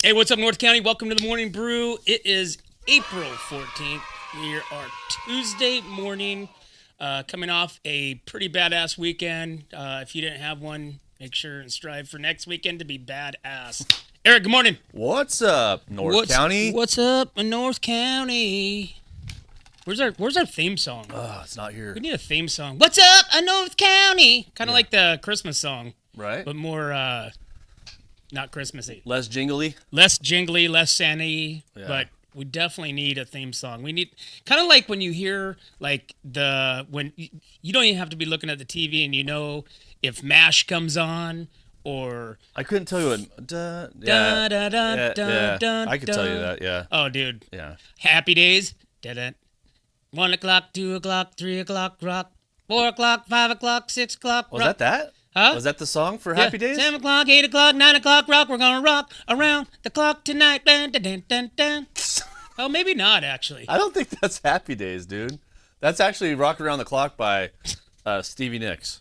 Hey, what's up, North County? Welcome to the Morning Brew. It is April 14th. We are Tuesday morning, coming off a pretty badass weekend. If you didn't have one, make sure and strive for next weekend to be badass. Eric, good morning. What's up, North County? What's up, North County? Where's our theme song? It's not here. We need a theme song. What's up, North County? Kind of like the Christmas song, Right? but more not Christmassy. Less jingly. Less jingly, less Santa-y, Yeah. but we definitely need a theme song. We need kind of like when you hear like when you don't even have to be looking at the TV and you know if MASH comes on or I couldn't tell you what. da da da da da. I could tell you that. Yeah. Oh, dude. Yeah. Happy Days. Da-da. 1 o'clock, 2 o'clock, 3 o'clock, rock. 4 o'clock, 5 o'clock, 6 o'clock, rock. Was that? Huh? Was that the song for Happy Days? 7 o'clock, 8 o'clock, 9 o'clock, rock. We're gonna rock around the clock tonight. Dun, dun, dun, dun, dun. Oh, maybe not, actually. I don't think that's Happy Days, dude. That's actually Rock Around the Clock by Stevie Nicks.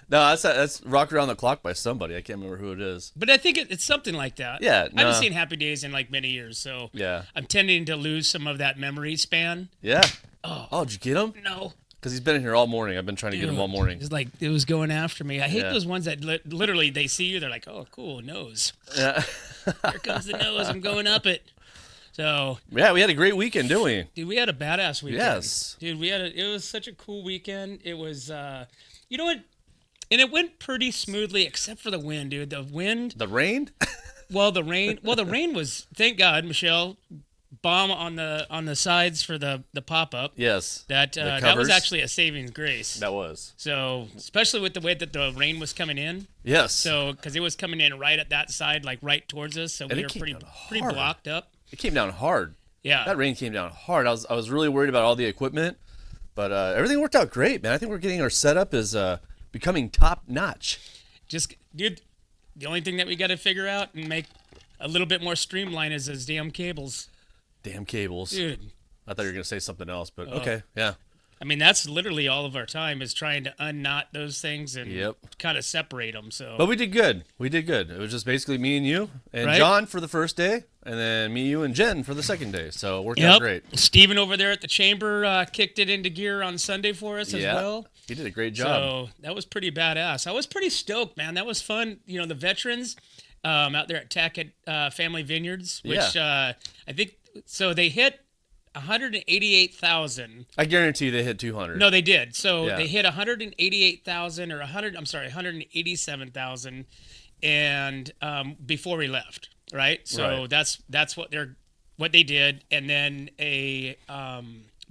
No, that's Rock Around the Clock by somebody. I can't remember who it is. But I think it's something like that. Yeah, I haven't no. seen Happy Days in like many years, so Yeah. I'm tending to lose some of that memory span. Yeah. Oh. Did you get him? No. Because he's been in here all morning. I've been trying to get him all morning. It's like it was going after me. I hate Yeah. those ones that literally they see you, they're like, oh, cool, nose. Yeah. Here comes the nose. I'm going up it. So, Yeah, we had a great weekend, didn't we? dude, we had a badass weekend. Yes. Dude, it was such a cool weekend. It was, you know what? And it went pretty smoothly except for the wind, dude. The wind, The rain? the rain was, thank God, Michelle, bomb on the sides for the pop-up. Yes. That was covers. actually a saving grace. That was. So, especially with the way that the rain was coming in. Yes. So, because it was coming in right at that side, like right towards us, so And we it were came pretty down hard. blocked up. It came down hard. Yeah. That rain came down hard. I was really worried about all the equipment, but everything worked out great, man. I think we're getting our setup is becoming top notch. Just, dude, the only thing that we got to figure out and make a little bit more streamlined is those damn cables. Damn cables. Dude, I thought you were gonna say something else, but Oh. okay, yeah. I mean, that's literally all of our time is trying to unknot those things and Yep. kind of separate them. So, But we did good. We did good. It was just basically me and you and Right. John for the first day, and then me, you, and Jen for the second day. So it worked out great. Steven over there at the chamber kicked it into gear on Sunday for us as Yeah. well. He did a great job. So that was pretty badass. I was pretty stoked, man. That was fun. You know, the veterans out there at Tackett Family Vineyards, which I think, so they hit 188,000. I guarantee they hit 200. No, they did. So Yeah. they hit 188,000 or 187,000 and before we left, right? So Right. that's what they did, and then a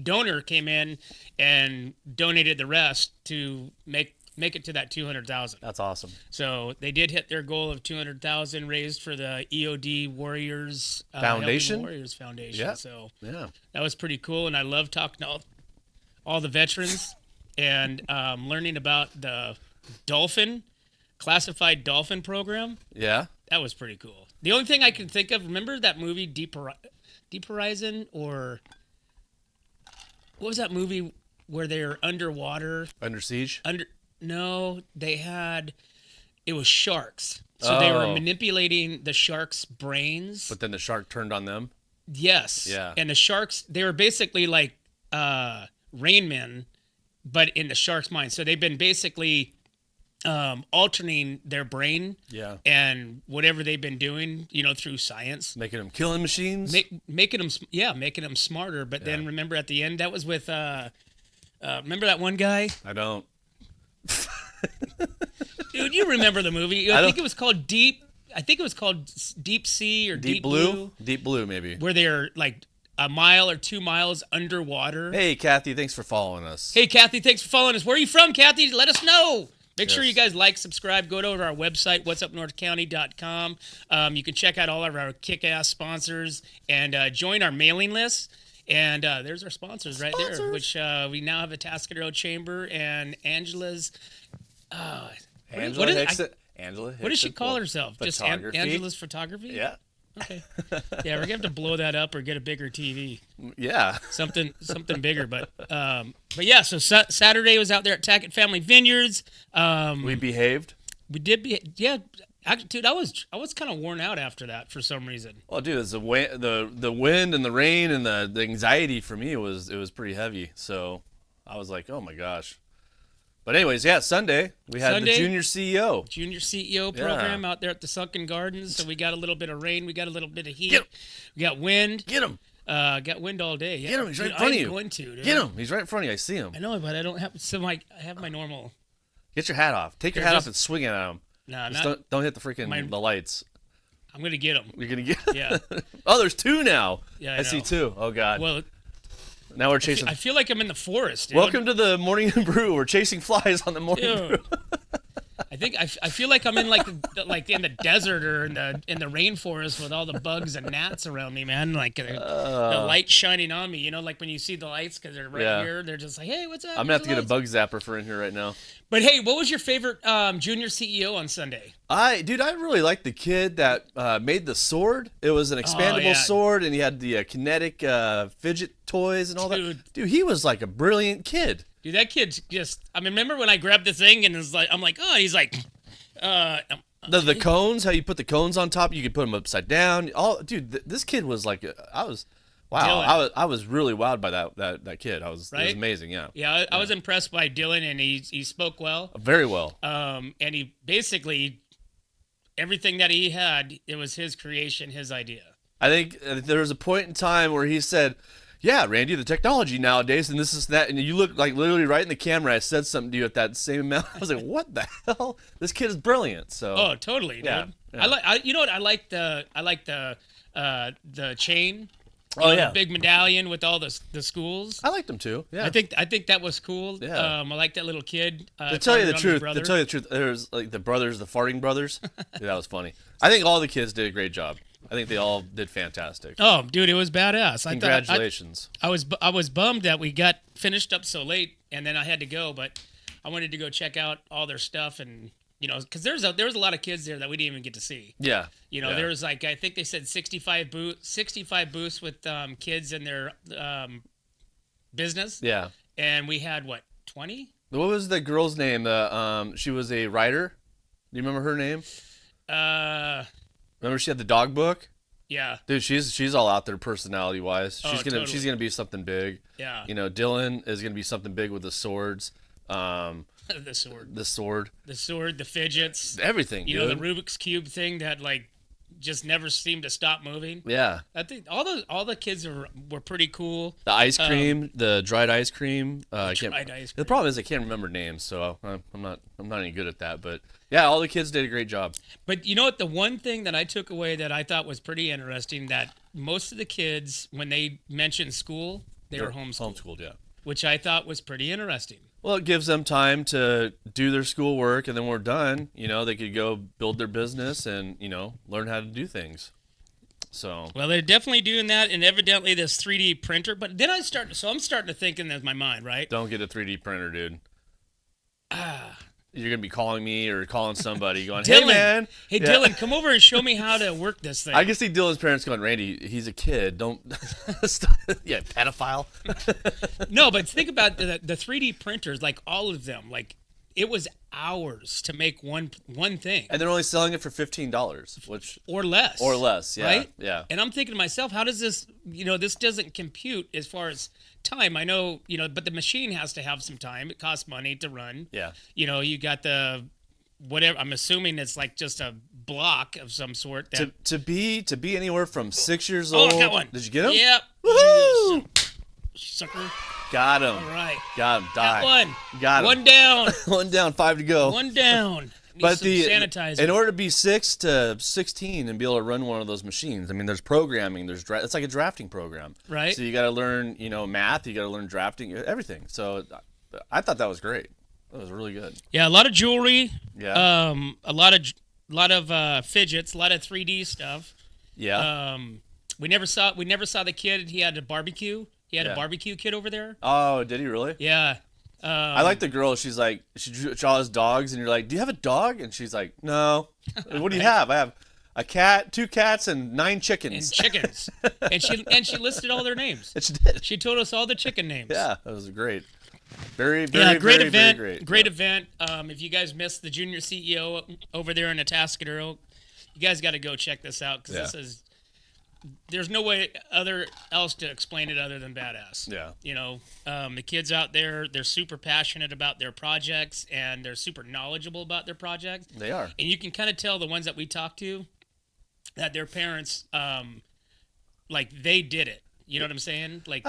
donor came in and donated the rest to make it to that 200,000. That's awesome. So they did hit their goal of 200,000 raised for the EOD Warriors Foundation? Helping Warriors Foundation. Yeah. So Yeah. that was pretty cool, and I love talking to all the veterans and learning about the classified dolphin program. Yeah. That was pretty cool. The only thing I can think of, remember that movie Deep Horizon, or what was that movie where they're underwater? Under siege. No, it was sharks. So they were Oh. manipulating the sharks' brains. But then the shark turned on them. Yes. Yeah. And the sharks, they were basically like Rain Men, but in the shark's mind. So they've been basically alternating their brain Yeah. and whatever they've been doing, through science. Making them killing machines. Making them smarter. But then remember at the end, that was with, remember that one guy? I don't. Dude, you remember the movie. I think it was called Deep Sea or Deep Blue. Deep Blue, maybe. Where they're like a mile or 2 miles underwater. Hey, Kathy, thanks for following us. Hey, Kathy, thanks for following us. Where are you from, Kathy? Let us know. Make sure Yes. you guys like, subscribe, go to our website, whatsupnorthcounty.com. You can check out all of our kick-ass sponsors and join our mailing list. And there's our sponsors right there, which we now have a Tascadero Chamber and Angela's. Angela What does she call herself? Just Photography. Angela's Photography? Yeah. Okay. Yeah, we're gonna have to blow that up or get a bigger TV, Yeah. something bigger. But yeah. So Saturday was out there at Tackett Family Vineyards. We behaved. We did be, yeah. Actually, dude, I was kind of worn out after that for some reason. Well, dude, it's the wind and the rain and the anxiety for me was pretty heavy. So I was like, oh my gosh. But anyways, yeah, Sunday we had the Junior CEO program out there at the Sunken Gardens. So we got a little bit of rain, we got a little bit of heat, we got wind. Get him. Got wind all day. Yeah. Get him. He's right in front of you. Going to, dude. Get him. He's right in front of you. I see him. I know, but I don't have. So I have my normal. Get your hat off. Take your hat off and swing it at him. No, don't hit the freaking the lights. I'm gonna get him. You're gonna get. Yeah. Oh, there's two now. Yeah, I see two. Oh God. Well, now we're chasing. I feel like I'm in the forest. Dude. Welcome to the morning brew. We're chasing flies on the morning brew. I feel like I'm in like in the desert or in the rainforest with all the bugs and gnats around me, man. Like the light shining on me. You know, like when you see the lights because they're right here. They're just like, hey, what's up? I'm gonna have to get a bug zapper for in here right now. But hey, what was your favorite junior CEO on Sunday? I really liked the kid that made the sword. It was an expandable sword, and he had the kinetic fidget toys and all that. Dude, he was like a brilliant kid. Dude, that kid's just. I mean, remember when I grabbed the thing and I'm like, oh, he's like, the cones, how you put the cones on top, you could put them upside down. Dude, this kid was like, I was really wowed by that kid. It was amazing. Yeah. Yeah, I was impressed by Dylan, and he spoke well. Very well. And he basically everything that he had, it was his creation, his idea. I think there was a point in time where he said, yeah, Randy, the technology nowadays, and this is that, and you look like literally right in the camera. I said something to you at that same amount. I was like, what the hell? This kid is brilliant. So. Oh, totally, dude. Yeah. You know what? I like the chain. The big medallion with all the schools. I liked them too. Yeah. I think that was cool. Yeah. I like that little kid. To tell you the truth, there's like the farting brothers. Dude, that was funny. I think all the kids did a great job. I think they all did fantastic. Oh, dude, it was badass. Congratulations. I was bummed that we got finished up so late, and then I had to go, but I wanted to go check out all their stuff, and because there was a lot of kids there that we didn't even get to see. Yeah. There was like, I think they said 65 booths with kids in their business. Yeah. And we had what, 20? What was the girl's name? She was a writer. Do you remember her name? Remember she had the dog book? Yeah. Dude, she's all out there personality wise. She's totally. gonna be something big. Yeah. Dylan is gonna be something big with the swords. The sword, the fidgets, everything. The Rubik's Cube thing that like just never seemed to stop moving. Yeah. I think all the kids were pretty cool. The ice cream, the dried ice cream. Ice cream. The problem is I can't remember names, so I'm not any good at that. But yeah, all the kids did a great job. But you know what? The one thing that I took away that I thought was pretty interesting, that most of the kids, when they mentioned school, they were homeschooled. Homeschooled, yeah. Which I thought was pretty interesting. Well, it gives them time to do their schoolwork, and then we're done. They could go build their business and, learn how to do things. So. Well, they're definitely doing that, and evidently this 3D printer. But then I'm starting to think in my mind, right? Don't get a 3D printer, dude. You're going to be calling me or calling somebody going, Dylan, hey, man. Hey, yeah. Dylan, come over and show me how to work this thing. I can see Dylan's parents going, Randy, he's a kid. Don't. Yeah, pedophile. No, but think about the 3D printers, like all of them. Like, it was hours to make one thing. And they're only selling it for $15, which. Or less. Yeah. Right? Yeah. And I'm thinking to myself, how does this, this doesn't compute as far as time. I know, but the machine has to have some time. It costs money to run. Yeah. You got the whatever. I'm assuming it's like just a block of some sort. That, to be anywhere from 6 years old. Oh, I got one. Did you get him? Yep. Woohoo! Sucker. Got him. All right. Got him. Die. Got one. Got him. One down. One down. 5 to go. One down. But sanitizer. In order to be 6 to 16 and be able to run one of those machines, I mean, there's programming. It's like a drafting program, right? So you got to learn, math. You got to learn drafting, everything. So I thought that was great. That was really good. Yeah, a lot of jewelry. Yeah. A lot of fidgets, a lot of 3D stuff. Yeah. We never saw the kid. He had a barbecue. He had a barbecue kit over there. Oh, did he really? Yeah. I like the girl. She's like, she draws his dogs, and you're like, do you have a dog? And she's like, no. What do you have? I have a cat, 2 cats, and 9 chickens. And she listed all their names. And she did. She told us all the chicken names. Yeah, that was great. Very, great very, event. very great. Great event. If you guys missed the junior CEO over there in Atascadero, you guys got to go check this out because this is. There's no way else to explain it other than badass. Yeah. The kids out there, they're super passionate about their projects and they're super knowledgeable about their projects. They are. And you can kind of tell the ones that we talked to that their parents, they did it. You know what I'm saying? Like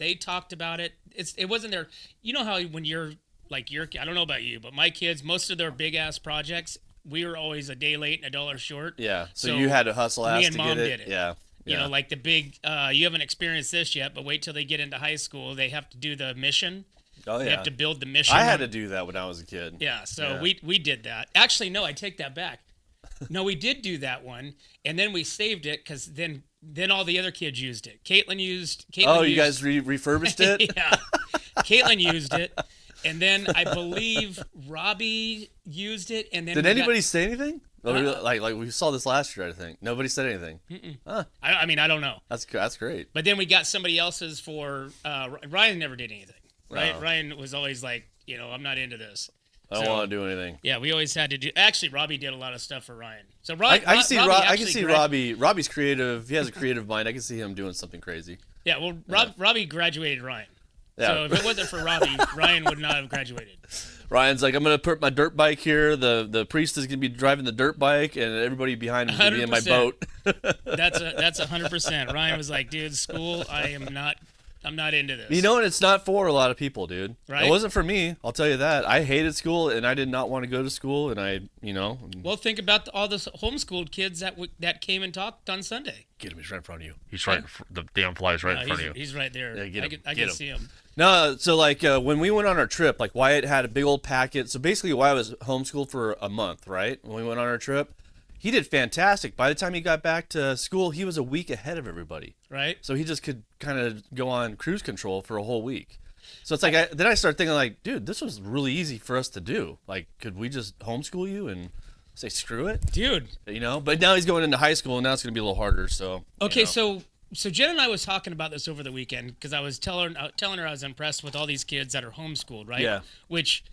they talked about it. It wasn't their, how when you're like I don't know about you, but my kids, most of their big ass projects, we were always a day late and $1 short. Yeah. So you had to hustle ass to get it. Me and Mom did it. Yeah. Like the big, you haven't experienced this yet, but wait till they get into high school. They have to do the mission. Oh, yeah. They have to build the mission. I had to do that when I was a kid. Yeah, so we did that. Actually, no, I take that back. No, we did do that one, and then we saved it because then all the other kids used it. Caitlin used. You guys refurbished it? Yeah. Caitlin used it, and then I believe Robbie used it, and then did anybody say anything? Like we saw this last year, I think. Nobody said anything. Huh. I mean, I don't know. That's great. But then we got somebody else's for Ryan. Never did anything. Right? Oh. Ryan was always like, I'm not into this. I don't want to do anything. Yeah, we always had to do. Actually, Robbie did a lot of stuff for Ryan. So I can see Robbie. Robbie's creative. He has a creative mind. I can see him doing something crazy. Yeah, well, Robbie graduated Ryan. Yeah. So if it wasn't for Robbie, Ryan would not have graduated. Ryan's like, I'm gonna put my dirt bike here. The priest is gonna be driving the dirt bike, and everybody behind him is gonna be in my boat. That's 100%. Ryan was like, dude, school, I'm not into this. And it's not for a lot of people, dude. Right? It wasn't for me. I'll tell you that. I hated school, and I did not want to go to school, and Well, think about all the homeschooled kids that came and talked on Sunday. Get him. He's right in front of you. He's right. The damn fly's right in front of you. He's right there. Yeah, get him. I can see him. No, so when we went on our trip, Wyatt had a big old packet. So basically, Wyatt was homeschooled for a month, right? When we went on our trip, he did fantastic. By the time he got back to school, he was a week ahead of everybody. Right. So he just could kind of go on cruise control for a whole week. So it's then I started thinking dude, this was really easy for us to do. Could we just homeschool you and say screw it, dude? But now he's going into high school, and now it's going to be a little harder. So okay, so Jen and I was talking about this over the weekend because I was telling her I was impressed with all these kids that are homeschooled, right? Yeah. Which,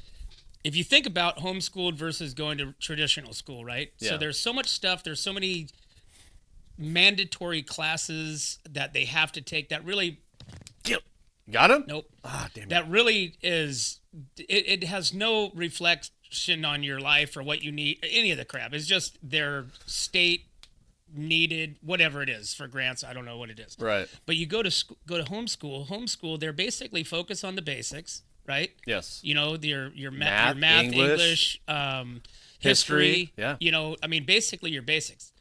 if you think about homeschooled versus going to traditional school, right? Yeah. So there's so much stuff. There's so many mandatory classes that they have to take that really. Got him? Nope. Ah, damn it. That really is. It has no reflection on your life or what you need. Any of the crap. It's just their state needed whatever it is for grants. I don't know what it is. Right. But you go to homeschool. They're basically focused on the basics, right? Yes. Your math, English, history. Yeah. Basically your basics.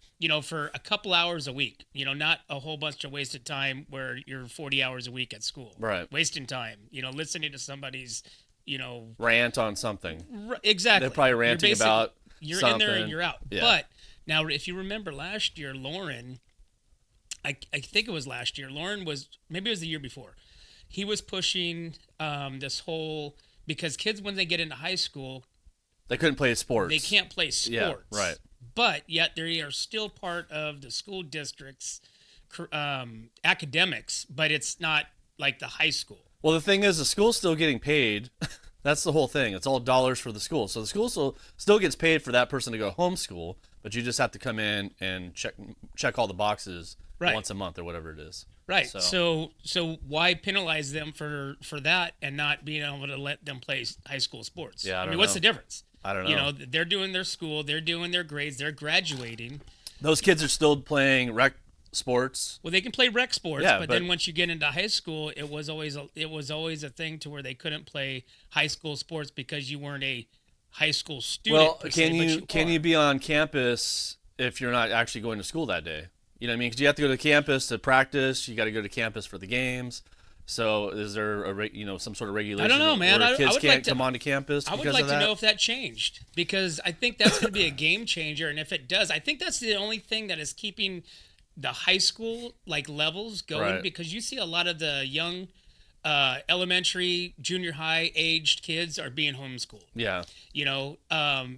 For a couple hours a week. Not a whole bunch of wasted time where you're 40 hours a week at school. Right. Wasting time. Listening to somebody's. Rant on something. Exactly. They're probably ranting about you're something. in there and you're out. Yeah. But now, if you remember last year, Lauren, I think it was last year. Lauren maybe it was the year before. He was pushing this whole because kids when they get into high school, they couldn't play sports. They can't play sports. Yeah, right. But yet they are still part of the school district's academics, but it's not like the high school. Well, the thing is, the school's still getting paid. That's the whole thing. It's all dollars for the school. So the school still gets paid for that person to go homeschool, but you just have to come in and check all the boxes once a month or whatever it is. Right. So why penalize them for that and not being able to let them play high school sports? Yeah, I don't know. What's the difference? I don't know. They're doing their school, they're doing their grades, they're graduating. Those kids are still playing rec sports. Well, they can play rec sports, yeah, but then once you get into high school, it was always a thing to where they couldn't play high school sports because you weren't a high school student. Well, can you be on campus if you're not actually going to school that day? You know what I mean? Because you have to go to campus to practice. You got to go to campus for the games. So is there some sort of regulation? I don't know, man. Where kids I would can't like to, come onto campus I because would like of that? to know if that changed because I think that's going to be a game changer. And if it does, I think that's the only thing that is keeping the high school levels going, right. Because you see a lot of the young elementary, junior high aged kids are being homeschooled. Yeah.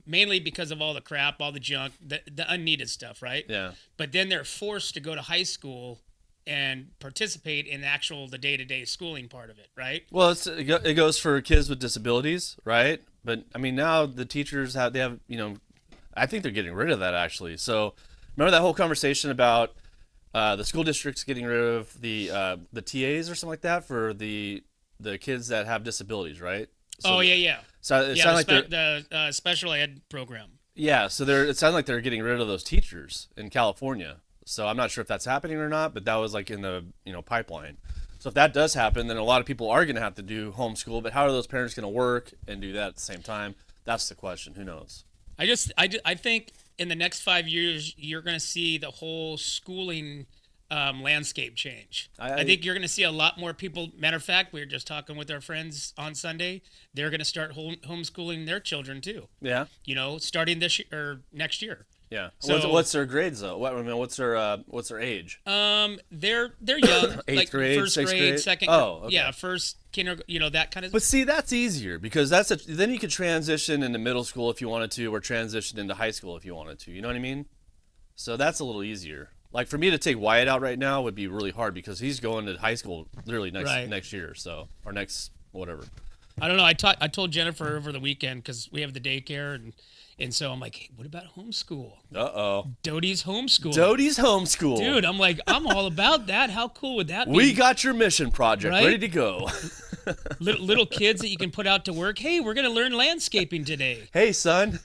Mainly because of all the crap, all the junk, the unneeded stuff, right? Yeah. But then they're forced to go to high school and participate in the day-to-day schooling part of it, right? Well, it goes for kids with disabilities, right? But I mean, now the teachers have I think they're getting rid of that actually. So remember that whole conversation about the school districts getting rid of the TAs or something like that for the kids that have disabilities, right? So yeah. So it sounds like the special ed program. Yeah, so it sounds like they're getting rid of those teachers in California. So I'm not sure if that's happening or not, but that was like in the pipeline. So if that does happen, then a lot of people are going to have to do homeschool. But how are those parents going to work and do that at the same time? That's the question. Who knows? I think in the next 5 years, you're going to see the whole schooling landscape change. I think you're going to see a lot more people. Matter of fact, we were just talking with our friends on Sunday. They're going to start homeschooling their children too. Yeah. Starting this year or next year. Yeah. So what's their grades though? What's their age? They're young. Eighth grade, first sixth grade, grade? second. Oh, okay. Yeah, first kindergarten. That kind of. But see, that's easier because then you could transition into middle school if you wanted to, or transition into high school if you wanted to. You know what I mean? So that's a little easier. Like for me to take Wyatt out right now would be really hard because he's going to high school literally next year, or next whatever. I don't know. I told Jennifer over the weekend because we have the daycare and so I'm like, hey, what about homeschool? Doty's homeschool. Dude, I'm like, I'm all about that. How cool would that be? We got your mission project ready to go. little kids that you can put out to work. Hey, we're going to learn landscaping today. Hey, son,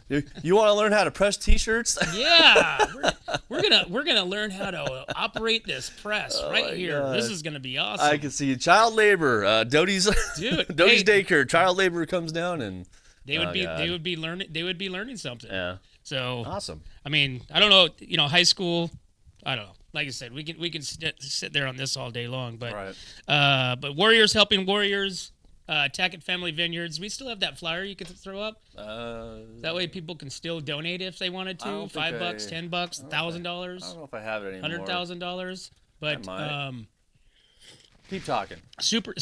you want to learn how to press T-shirts? Yeah, we're gonna learn how to operate this press right here. God. This is gonna be awesome. I can see child labor. Doty's daycare. Child labor comes down and. They would be learning something. Yeah. So awesome. I mean, I don't know. High school. I don't know. Like I said, we can sit there on this all day long. But right. But Warriors helping Warriors. Tackett Family Vineyards. We still have that flyer you could throw up. That way people can still donate if they wanted to. $5, $10, $1,000. I don't know if I have it anymore. $100,000. But keep talking. Super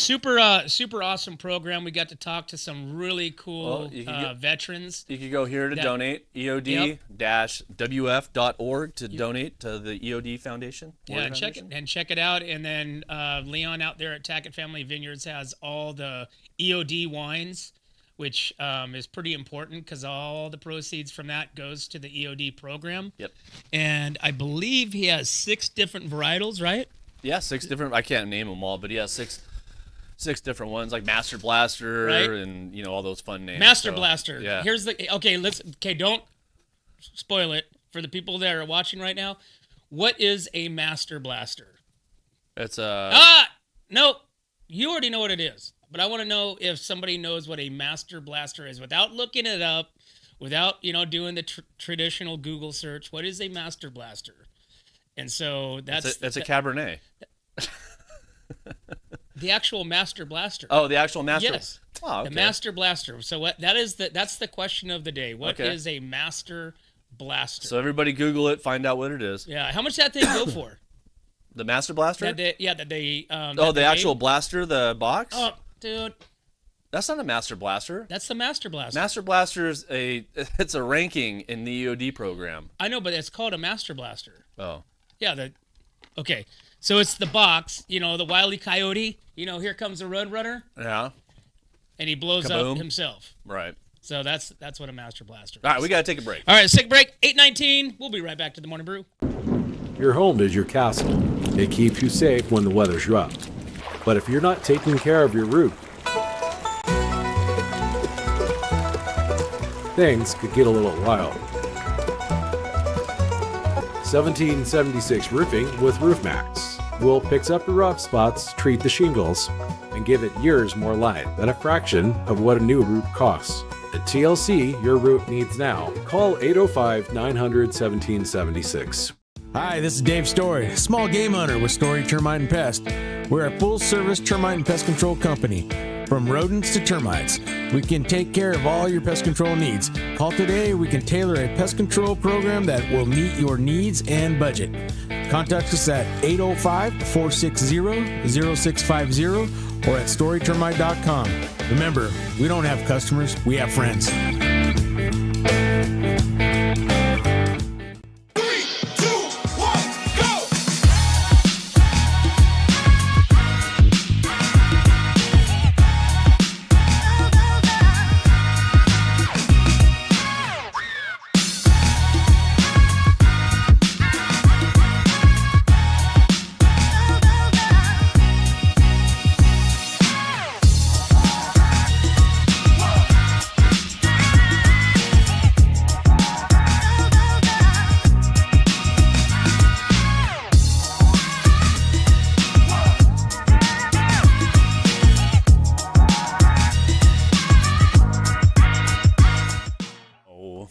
awesome program. We got to talk to some really cool veterans. You could go here to donate, EOD-WF.org to donate to the EOD Foundation. Yeah, check it out. And then Leon out there at Tackett Family Vineyards has all the EOD wines, which is pretty important because all the proceeds from that goes to the EOD program. Yep. And I believe he has 6 different varietals, right? Yeah, 6 different. I can't name them all, but he has 6 different ones like Master Blaster and all those fun names. Master Blaster. Yeah. Here's don't spoil it for the people that are watching right now. What is a Master Blaster? It's no, you already know what it is. But I want to know if somebody knows what a Master Blaster is without looking it up, without doing the traditional Google search. What is a Master Blaster? And so that's a Cabernet. The actual Master Blaster. Oh, the actual Master. Yes. Oh, okay. The Master Blaster. So that's the question of the day. What is a Master Blaster? So everybody Google it, find out what it is. Yeah. How much did that thing go for? The Master Blaster? The actual blaster, the box? Oh, dude. That's not a Master Blaster. That's the Master Blaster. Master Blaster is it's a ranking in the EOD program. I know, but it's called a Master Blaster. Oh. Yeah, okay. So it's the box, the Wile E. Coyote, here comes the Road Runner. Yeah. And he blows up himself. Right. So that's what a Master Blaster is. All right, we got to take a break. All right, sick break, 8:19. We'll be right back to the Morning Brew. Your home is your castle. It keeps you safe when the weather's rough. But if you're not taking care of your roof, things could get a little wild. 1776 Roofing with RoofMax will fix up the rough spots, treat the shingles, and give it years more life at a fraction of what a new roof costs. At TLC, your roof needs now. Call 805-900-1776. Hi, this is Dave Story, small game hunter with Story Termite and Pest. We're a full-service termite and pest control company. From rodents to termites, we can take care of all your pest control needs. Call today. We can tailor a pest control program that will meet your needs and budget. Contact us at 805-460-0650 or at storytermite.com. Remember, we don't have customers, we have friends.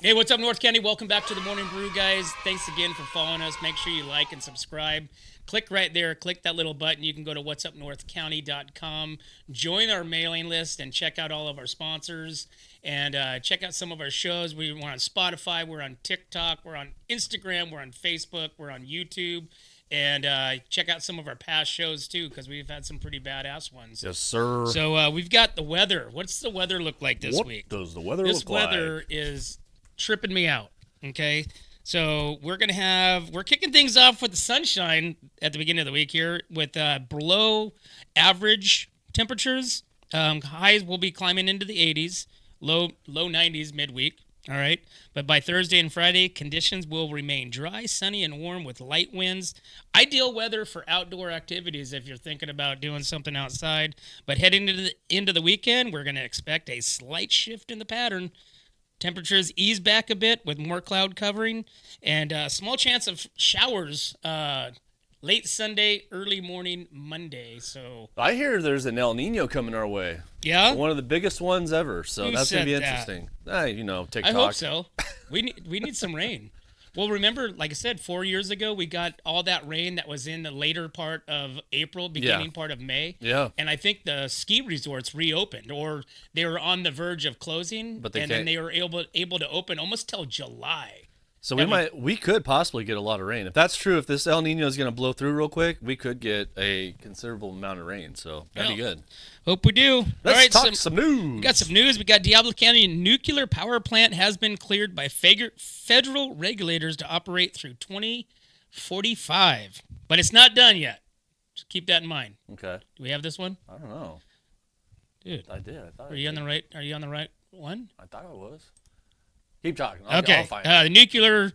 Hey, what's up, North County? Welcome back to the Morning Brew, guys. Thanks again for following us. Make sure you like and subscribe. Click right there. Click that little button. You can go to whatsupnorthcounty.com, join our mailing list, and check out all of our sponsors. And check out some of our shows. We're on Spotify. We're on TikTok. We're on Instagram. We're on Facebook. We're on YouTube. And check out some of our past shows, too, because we've had some pretty badass ones. Yes, sir. So we've got the weather. What's the weather look like this week? What does the weather This look like? weather is tripping me out, okay? So we're kicking things off with the sunshine at the beginning of the week here with below average temperatures. Highs will be climbing into the 80s, low 90s midweek, all right? But by Thursday and Friday, conditions will remain dry, sunny, and warm with light winds. Ideal weather for outdoor activities if you're thinking about doing something outside. But heading into the weekend, we're going to expect a slight shift in the pattern. Temperatures ease back a bit with more cloud covering and a small chance of showers late Sunday, early morning Monday. So I hear there's an El Nino coming our way. Yeah? One of the biggest ones ever. So Who that's going to be said that? interesting. TikTok. I hope so. We need some rain. Well, remember, like I said, 4 years ago, we got all that rain that was in the later part of April, beginning part of May. Yeah. And I think the ski resorts reopened, or they were on the verge of closing, But then they were able to open almost till July. So we could possibly get a lot of rain. If that's true, if this El Nino is going to blow through real quick, we could get a considerable amount of rain. So that'd be good. Hope we do. Let's talk some news. We got some news. We got Diablo County nuclear power plant has been cleared by federal regulators to operate through 2045. But it's not done yet. Just keep that in mind. Okay. Do we have this one? I don't know. Dude. I did. I thought Are you on the right one? I thought I was. Keep talking. Okay. I'll find it. The Nuclear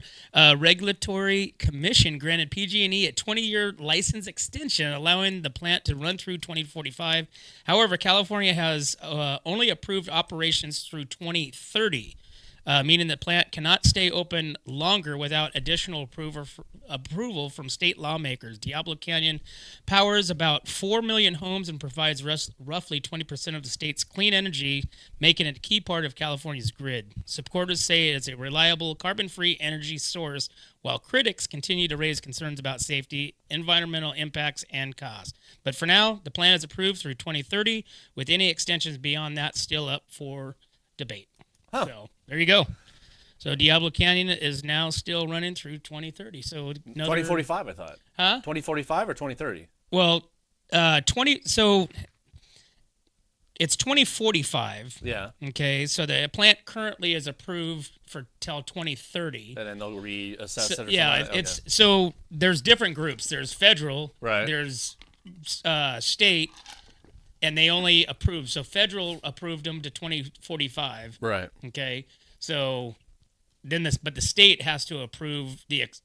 Regulatory Commission granted PG&E a 20-year license extension, allowing the plant to run through 2045. However, California has only approved operations through 2030, meaning the plant cannot stay open longer without additional approval from state lawmakers. Diablo Canyon powers about 4 million homes and provides roughly 20% of the state's clean energy, making it a key part of California's grid. Supporters say it is a reliable, carbon-free energy source, while critics continue to raise concerns about safety, environmental impacts, and cost. But for now, the plan is approved through 2030, with any extensions beyond that still up for debate. Huh. So there you go. So Diablo Canyon is now still running through 2030. So 2045, I thought. Huh? 2045 or 2030? Well, So it's 2045. Yeah. Okay. So the plant currently is approved for till 2030. And then they'll reassess it. Or Yeah. something. It's so there's different groups. There's federal. Right. There's state. And they only approved. So federal approved them to 2045. Right. Okay. So then but the state has to approve there's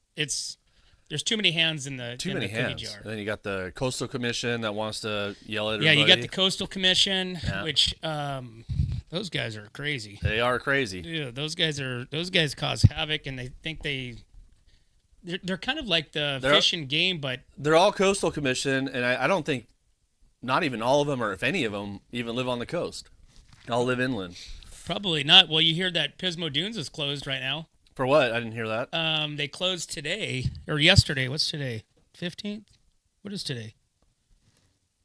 too many hands in the cookie jar. And then you got the Coastal Commission that wants to yell at Yeah, everybody. you got the Coastal Commission, which those guys are crazy. They are crazy. Yeah, those guys cause havoc, and they think they're kind of like the Fish and Game, but they're all Coastal Commission, and I don't think not even all of them, or if any of them, even live on the coast. All live inland. probably not. Well, you hear that Pismo Dunes is closed right now. For what? I didn't hear that. They closed today or yesterday. What's today? 15th? What is today?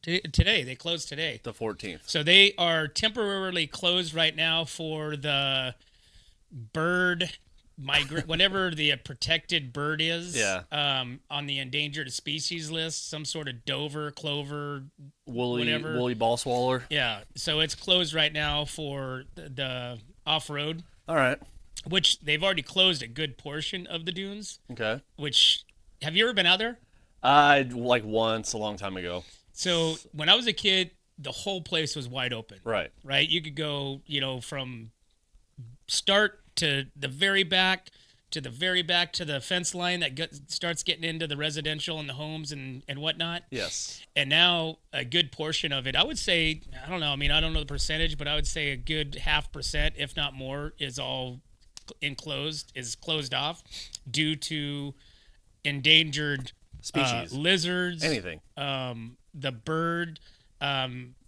Today. They closed today. The 14th. So they are temporarily closed right now for the bird whatever the protected bird is. Yeah. On the endangered species list, some sort of Dover, clover, Woolly ball swaller. Yeah. So it's closed right now for the off-road. All right. Which they've already closed a good portion of the dunes. Okay. Which, have you ever been out there? Like once a long time ago. So when I was a kid, the whole place was wide open. Right. Right. You could go, from start to the very back to the fence line that starts getting into the residential and the homes and whatnot. Yes. And now a good portion of it, I would say, I don't know. I mean, I don't know the percentage, but I would say a good 0.5%, if not more, is all closed off due to endangered species, lizards, anything, the bird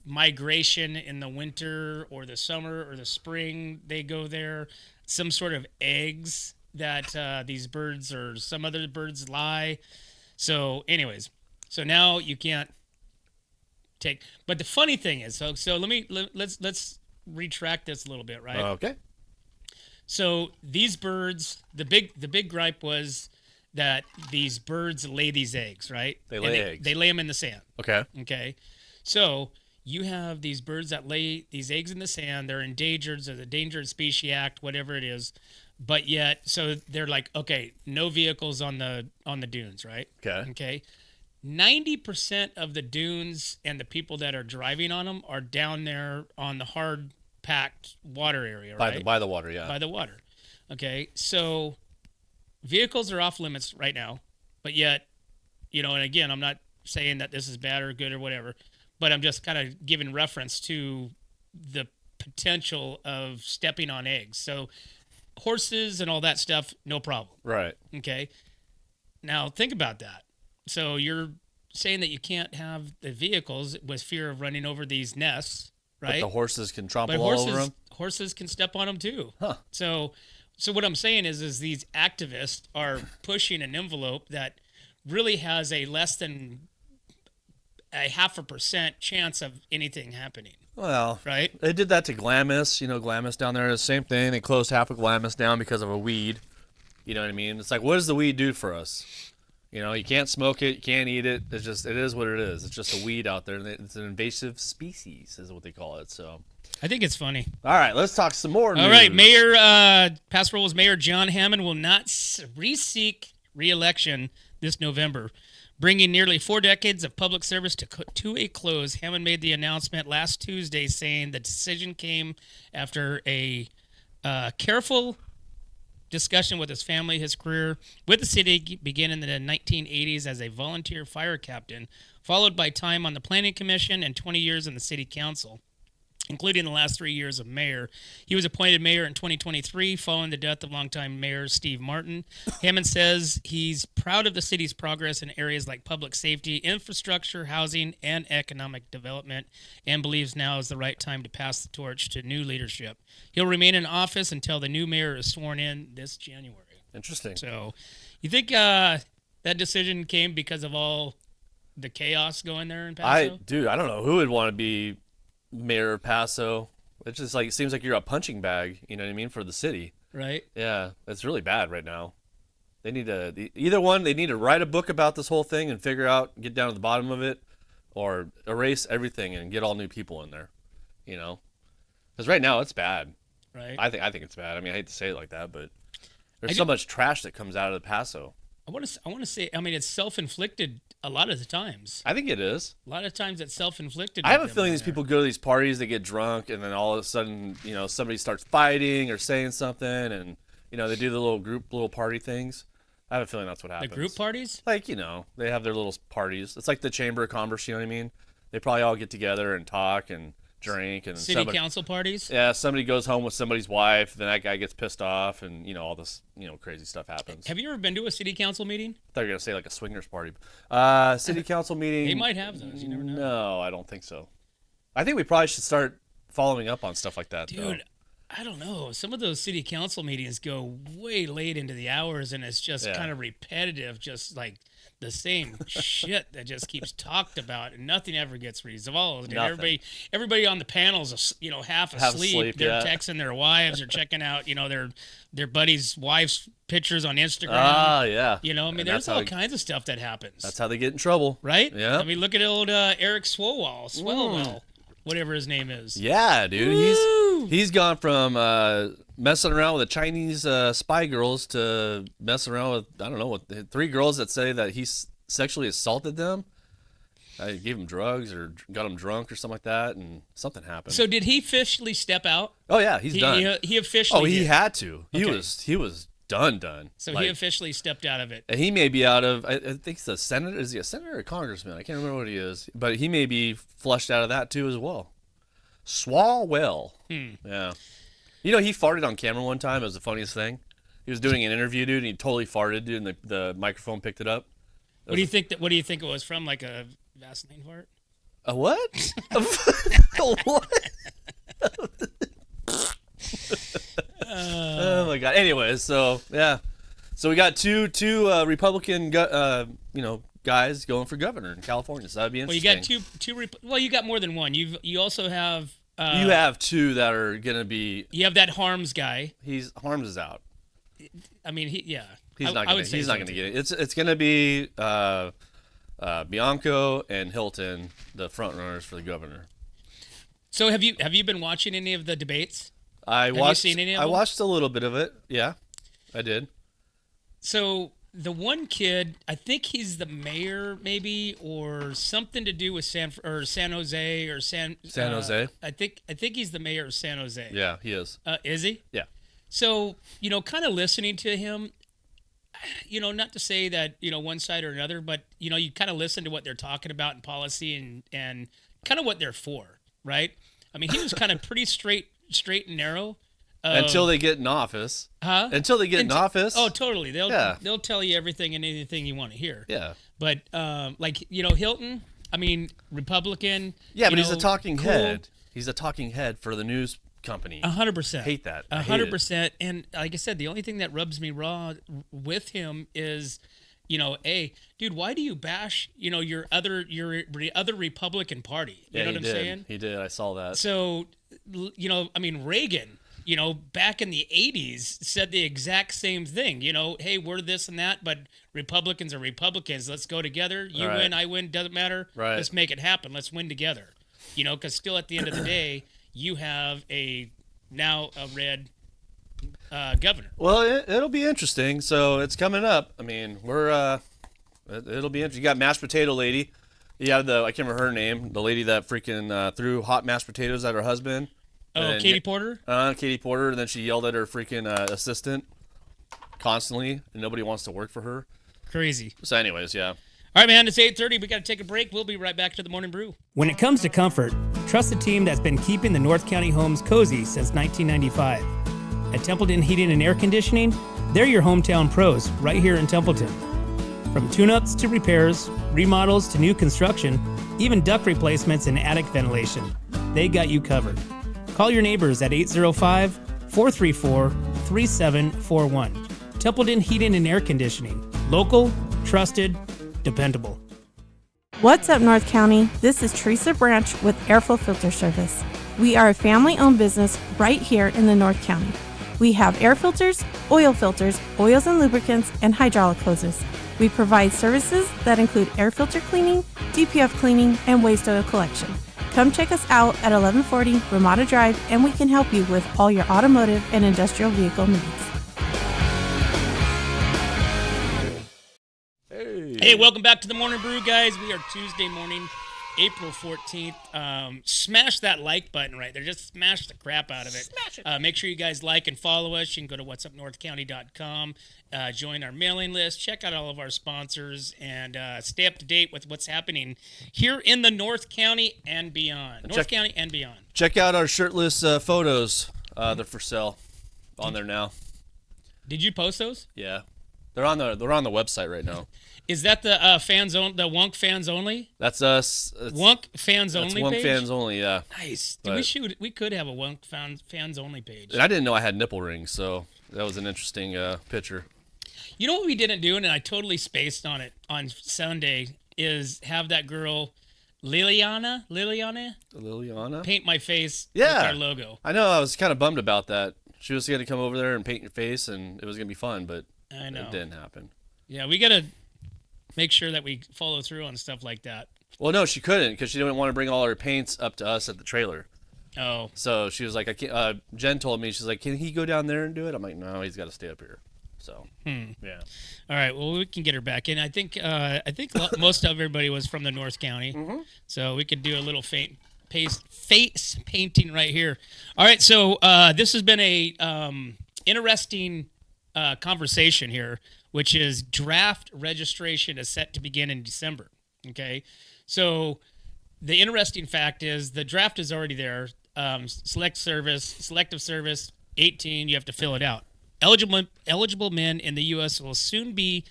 migration in the winter or the summer or the spring. They go there. some sort of eggs that these birds or some other birds lie. So, anyways, so now you can't take. But the funny thing is, so let's retract this a little bit, right? Okay. So these birds, the big gripe was that these birds lay these eggs, right? They lay eggs. They lay them in the sand. Okay. Okay. So you have these birds that lay these eggs in the sand. They're endangered. There's the Endangered Species Act, whatever it is. But yet, so they're like, okay, no vehicles on the dunes, right? Okay. Okay. 90% of the dunes and the people that are driving on them are down there on the hard packed water area, right? By the water, yeah. By the water. Okay. So vehicles are off limits right now, but yet, and again, I'm not saying that this is bad or good or whatever, but I'm just kind of giving reference to the potential of stepping on eggs. So horses and all that stuff, no problem. Right. Okay. Now think about that. So you're saying that you can't have the vehicles with fear of running over these nests, right? But the horses can trample all over them? Horses can step on them too. Huh. So what I'm saying is these activists are pushing an envelope that really has a less than a 0.5% chance of anything happening. Well, right? They did that to Glamis. Glamis down there, the same thing. They closed half of Glamis down because of a weed. You know what I mean? It's like, what does the weed do for us? You can't smoke it, you can't eat it. It is what it is. It's just a weed out there. It's an invasive species, is what they call it. So I think it's funny. All right, let's talk some more news. All right, Paso Robles Mayor John Hamon will not re-seek re-election this November. Bringing nearly 4 decades of public service to a close, Hamon made the announcement last Tuesday saying the decision came after a careful discussion with his family. His career with the city began in the 1980s as a volunteer fire captain, followed by time on the Planning Commission and 20 years in the City Council, including the last 3 years of mayor. He was appointed mayor in 2023 following the death of longtime mayor Steve Martin. Hamon says he's proud of the city's progress in areas like public safety, infrastructure, housing, and economic development, and believes now is the right time to pass the torch to new leadership. He'll remain in office until the new mayor is sworn in this January. Interesting. So you think that decision came because of all the chaos going there in Paso? I don't know who would want to be mayor of Paso. It's just like, it seems like you're a punching bag, you know what I mean, for the city. Right. Yeah, it's really bad right now. They need to, either one, they need to write a book about this whole thing and figure out, get down to the bottom of it, or erase everything and get all new people in there, because right now it's bad. Right. I think it's bad. I mean, I hate to say it like that, but there's so much trash that comes out of the Paso. I want to say, I mean, it's self-inflicted a lot of the times. I think it is. A lot of times it's self-inflicted. I have a feeling these people go to these parties, they get drunk, and then all of a sudden, somebody starts fighting or saying something, and, they do the little party things. I have a feeling that's what happens. The group parties? Like, they have their little parties. It's like the Chamber of Commerce, you know what I mean? They probably all get together and talk and drink. And City council parties? Yeah, somebody goes home with somebody's wife, then that guy gets pissed off, and, all this, crazy stuff happens. Have you ever been to a city council meeting? I thought you were going to say like a swingers party. City council meeting. They might have those. You never know. No, I don't think so. I think we probably should start following up on stuff like that, Dude, though. I don't know. Some of those city council meetings go way late into the hours, and it's just kind of repetitive, just like the same shit that just keeps talked about, and nothing ever gets resolved. And everybody on the panels, half asleep. They're texting their wives or checking out, their buddies' wives' pictures on Instagram. Ah, yeah. There's all kinds of stuff that happens. That's how they get in trouble, right? Yeah. I mean, look at old Eric Swalwell. Whatever his name is. Yeah, dude. He's gone from messing around with the Chinese spy girls to messing around with, I don't know, with 3 girls that say that he sexually assaulted them. I gave them drugs or got them drunk or something like that, and something happened. So did he officially step out? Oh yeah, he's done. He officially. Oh, he did. had to. Okay. He was done. So he officially stepped out of it. And he may be out of, I think he's a senator. Is he a senator or a congressman? I can't remember what he is. But he may be flushed out of that too as well. Swalwell. Yeah. He farted on camera one time. It was the funniest thing. He was doing an interview, dude, and he totally farted, dude, and the microphone picked it up. What do you think it was from? Like a Vaseline fart? A what? A what? Oh my God. Anyways, so yeah, so we got two Republican, guys going for governor in California. So that'd be interesting. Well, you got two. Well, you got more than one. You also have. You have two that are gonna be. You have that Harms guy. Harms is out. I mean, He's not gonna get it. It's gonna be Bianco and Hilton, the front runners for the governor. So have you been watching any of the debates? Have you seen any of them? I watched a little bit of it. Yeah, I did. So the one kid, I think he's the mayor, maybe, or something to do with San Jose or San Jose. I think he's the mayor of San Jose. Yeah, he is. Is he? Yeah. So kind of listening to him, not to say that one side or another, but you kind of listen to what they're talking about in policy and kind of what they're for, right? I mean, he was kind of pretty straight and narrow. Until they get in office. Huh? Until they get in office. Oh, totally. They'll tell you everything and anything you want to hear. Yeah. But Hilton, I mean, Republican. Yeah, but he's a talking head. He's a talking head for the news company. 100%. Hate that. 100%. And like I said, the only thing that rubs me raw with him is, dude, why do you bash, your other Republican party? You know what I'm saying? He did. I saw that. So, Reagan, back in the 80s said the exact same thing. Hey, we're this and that, but Republicans are Republicans. Let's go together. You win, I win, doesn't matter. Right. Let's make it happen. Let's win together. Because still at the end of the day, you have now a red governor. Well, it'll be interesting. So it's coming up. I mean, it'll be interesting. You got mashed potato lady. You have I can't remember her name, the lady that freaking threw hot mashed potatoes at her husband. Oh, Katie Porter? Katie Porter, and then she yelled at her freaking assistant constantly, and nobody wants to work for her. Crazy. So anyways, yeah. All right, man, it's 8:30. We got to take a break. We'll be right back to the Morning Brew. When it comes to comfort, trust the team that's been keeping the North County homes cozy since 1995. At Templeton Heating and Air Conditioning, they're your hometown pros right here in Templeton. From tune-ups to repairs, remodels to new construction, even duct replacements and attic ventilation, they got you covered. Call your neighbors at 805-434-3741. Templeton Heating and Air Conditioning. Local, trusted, dependable. What's up, North County? This is Teresa Branch with Airflow Filter Service. We are a family-owned business right here in the North County. We have air filters, oils and lubricants, and hydraulic hoses. We provide services that include air filter cleaning, DPF cleaning, and waste oil collection. Come check us out at 1140 Ramada Drive, and we can help you with all your automotive and industrial vehicle needs. Hey, welcome back to the Morning Brew, guys. We are Tuesday morning, April 14th. Smash that like button right there. Just smash the crap out of it. Smash it. Make sure you guys like and follow us. You can go to whatsupnorthcounty.com, join our mailing list, check out all of our sponsors, and stay up to date with what's happening here in the North County and beyond. County and beyond. Check out our shirtless photos. They're for sale on there now. Did you post those? Yeah. They're on the website right now. Is that the the Wunk fans only? That's us. Wunk fans only. Wunk page? fans only. Yeah. Nice. We could have a Wunk fans only page. And I didn't know I had nipple rings, so that was an interesting picture. You know what we didn't do, and I totally spaced on it on Sunday, is have that girl Liliana paint my face with our logo. I know. I was kind of bummed about that. She was going to come over there and paint your face, and it was going to be fun, but I know it didn't happen. Yeah, we got to make sure that we follow through on stuff like that. Well, no, she couldn't because she didn't want to bring all her paints up to us at the trailer. Oh. So she was like, "I can't." Jen told me, she's like, "Can he go down there and do it?" I'm like, "No, he's got to stay up here." So yeah. All right. Well, we can get her back in. I think most of everybody was from the North County, so we could do a little face painting right here. All right. So this has been a interesting conversation here, which is draft registration is set to begin in December. Okay. So the interesting fact is the draft is already there. Selective Service, 18, you have to fill it out. Eligible men in the U.S. will soon be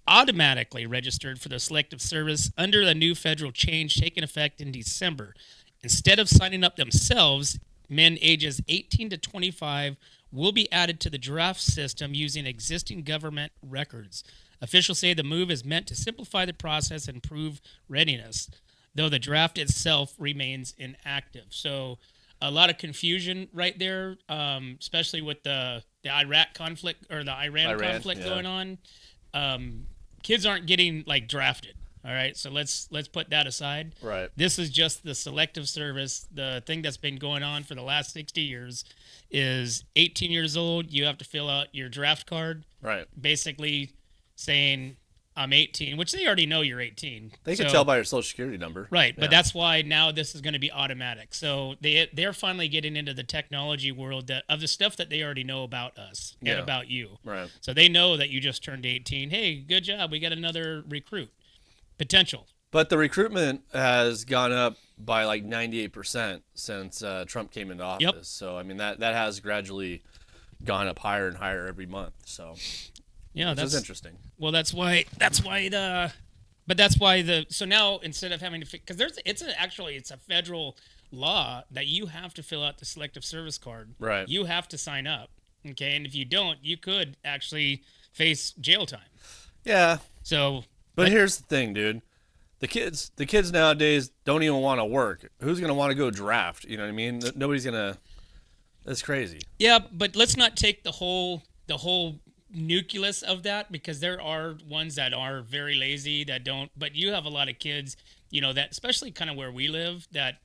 automatically registered for the Selective Service under the new federal change taking effect in December. Instead of signing up themselves, men ages 18 to 25 will be added to the draft system using existing government records. Officials say the move is meant to simplify the process and improve readiness, though the draft itself remains inactive. So a lot of confusion right there, especially with the Iraq conflict or the Iran conflict going on. Kids aren't getting like drafted. All right, so let's put that aside. Right. This is just the Selective Service. The thing that's been going on for the last 60 years is 18 years old. You have to fill out your draft card. Right. Basically saying I'm 18, which they already know you're 18. They can tell by your social security number. Right, but that's why now this is going to be automatic. So they're finally getting into the technology world of the stuff that they already know about us and about you. Right. So they know that you just turned 18. Hey, good job. We got another recruit. Potential. But the recruitment has gone up by like 98% since Trump came into office. Yep. So, I mean, that has gradually gone up higher and higher every month. So, yeah, that's interesting. Well, so now instead of having to, because it's a federal law that you have to fill out the Selective Service card. Right. You have to sign up. Okay. And if you don't, you could actually face jail time. Yeah. So, But here's the thing, dude. The kids nowadays don't even want to work. Who's going to want to go draft? You know what I mean? Nobody's going to. That's crazy. Yeah, but let's not take the whole nucleus of that, because there are ones that are very lazy that don't. But you have a lot of kids, that especially kind of where we live, that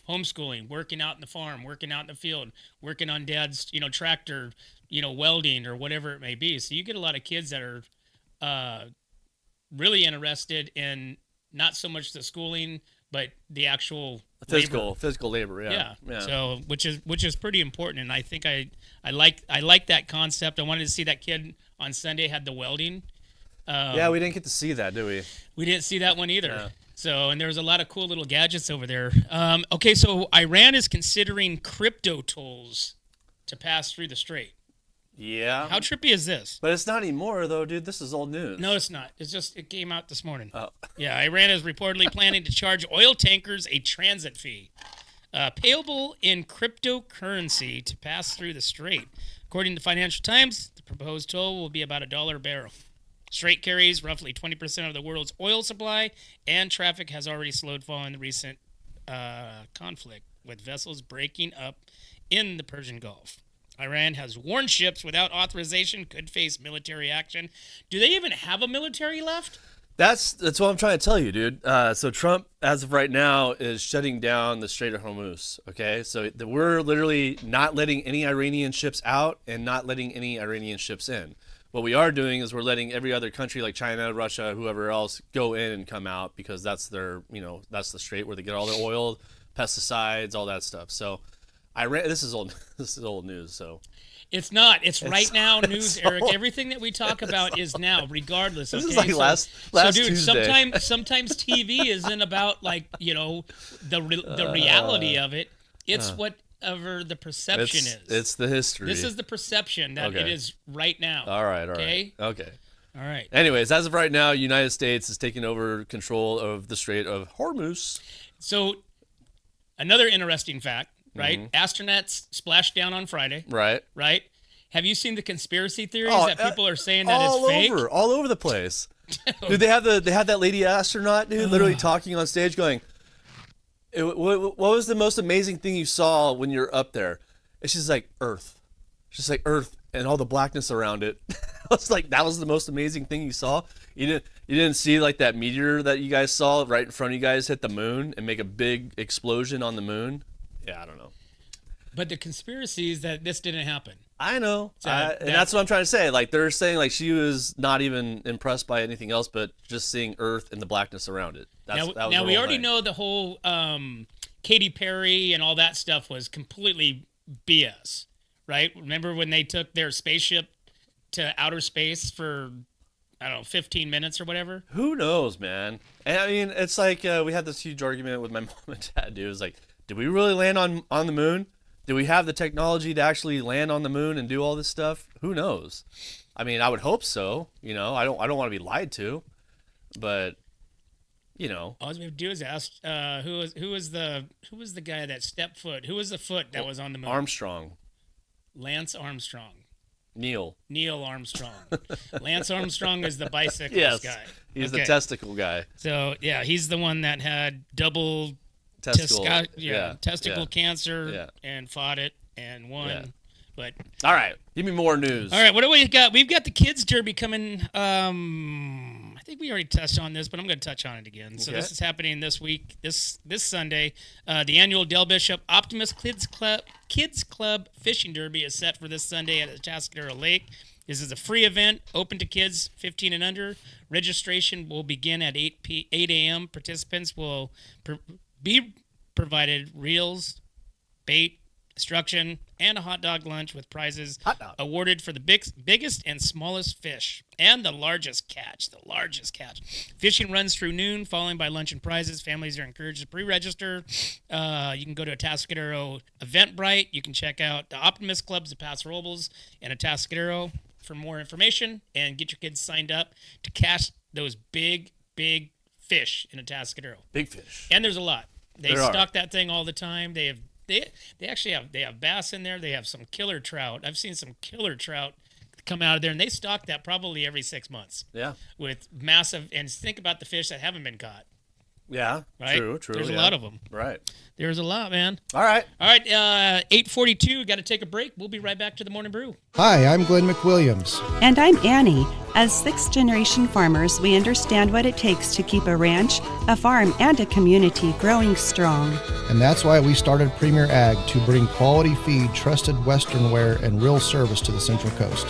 homeschooling, working out in the farm, working out in the field, working on dad's tractor, welding or whatever it may be. So you get a lot of kids that are really interested in not so much the schooling, but the actual physical labor. Yeah. So which is pretty important, and I think I like that concept. I wanted to see that kid on Sunday had the welding. We didn't get to see that, did we? We didn't see that one either. Yeah. So, and there was a lot of cool little gadgets over there. Okay, so Iran is considering crypto tolls to pass through the strait. Yeah. How trippy is this? But it's not anymore, though, dude. This is old news. No, it's not. It came out this morning. Oh. Yeah, Iran is reportedly planning to charge oil tankers a transit fee, payable in cryptocurrency to pass through the strait. According to the Financial Times, the proposed toll will be about $1 a barrel. Strait carries roughly 20% of the world's oil supply, and traffic has already slowed following the recent conflict, with vessels breaking up in the Persian Gulf. Iran has warned ships without authorization could face military action. Do they even have a military left? That's what I'm trying to tell you, dude. So Trump, as of right now, is shutting down the Strait of Hormuz. Okay, so we're literally not letting any Iranian ships out and not letting any Iranian ships in. What we are doing is we're letting every other country like China, Russia, whoever else go in and come out, because that's their, that's the strait where they get all their oil, pesticides, all that stuff. So this is old news. So it's not. It's right now news, Eric. Everything that we talk about is now, regardless. This is like last dude, Tuesday. Sometimes TV isn't about the reality of it. It's whatever the perception is. It's the history. This is the perception that it is right now. All right. Okay. All right. Anyways, as of right now, United States is taking over control of the Strait of Hormuz. So, another interesting fact. Right? Astronauts splashed down on Friday. Right. Have you seen the conspiracy theories that people are saying that it's fake? All over the place. Dude, they have that lady astronaut, dude, literally talking on stage going, what was the most amazing thing you saw when you're up there? And she's like, Earth. She's like, Earth and all the blackness around it. I was like, that was the most amazing thing you saw? You didn't see like that meteor that you guys saw right in front of you guys hit the moon and make a big explosion on the moon? Yeah, I don't know. But the conspiracy is that this didn't happen. I know. And that's what I'm trying to say. Like, they're saying like she was not even impressed by anything else but just seeing Earth and the blackness around it. Now we already know the whole Katy Perry and all that stuff was completely BS, right? Remember when they took their spaceship to outer space for, 15 minutes or whatever? Who knows, man? And I mean, it's like we had this huge argument with my mom and dad, dude. It was like, did we really land on the moon? Do we have the technology to actually land on the moon and do all this stuff? Who knows? I mean, I would hope so. I don't want to be lied to, but all we have to do is ask who was the guy that stepped foot? Who was the foot that was on the moon? Armstrong. Lance Armstrong. Neil Armstrong. Lance Armstrong is the bicyclist guy. He's the testicle guy. So, yeah, he's the one that had double testicle cancer and fought it and won. Yeah. But all right, give me more news. All right, what do we got? We've got the kids derby coming. I think we already touched on this, but I'm going to touch on it again. So this is happening this week, this Sunday. The annual Del Bishop Optimist Kids Club Fishing Derby is set for this Sunday at Atascadero Lake. This is a free event, open to kids 15 and under. Registration will begin at 8 a.m. Participants will be provided reels, bait, instruction, and a hot dog lunch with prizes awarded for the biggest and smallest fish and the largest catch. Fishing runs through noon, followed by lunch and prizes. Families are encouraged to pre-register. You can go to Atascadero Eventbrite. You can check out the Optimist Clubs at Paso, Robles, and Atascadero for more information and get your kids signed up to catch those big fish in Atascadero. Big fish. And there's a lot. They stock that thing all the time. They actually have bass in there. They have some killer trout. I've seen some killer trout come out of there, and they stock that probably every 6 months. Yeah. With massive, and think about the fish that haven't been caught. Yeah. Right? True. There's a lot of them. Right. There's a lot, man. All right. 8:42. Got to take a break. We'll be right back to the Morning Brew. Hi, I'm Glenn McWilliams. And I'm Annie. As sixth-generation farmers, we understand what it takes to keep a ranch, a farm, and a community growing strong. And that's why we started Premier Ag to bring quality feed, trusted Western wear, and real service to the Central Coast.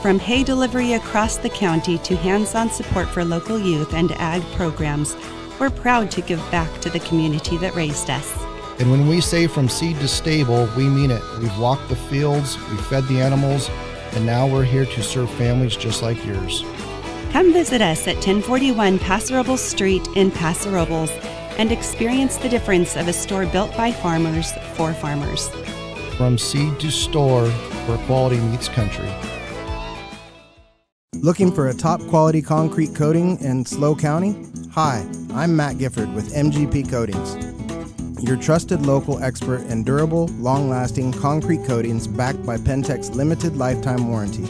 From hay delivery across the county to hands-on support for local youth and ag programs, we're proud to give back to the community that raised us. And when we say from seed to stable, we mean it. We've walked the fields, we've fed the animals, and now we're here to serve families just like yours. Come visit us at 1041 Paso Robles Street in Paso Robles and experience the difference of a store built by farmers for farmers. From seed to store, where quality meets country. Looking for a top quality concrete coating in SLO County? Hi, I'm Matt Gifford with MGP Coatings, your trusted local expert in durable, long-lasting concrete coatings backed by Pentec's limited lifetime warranty.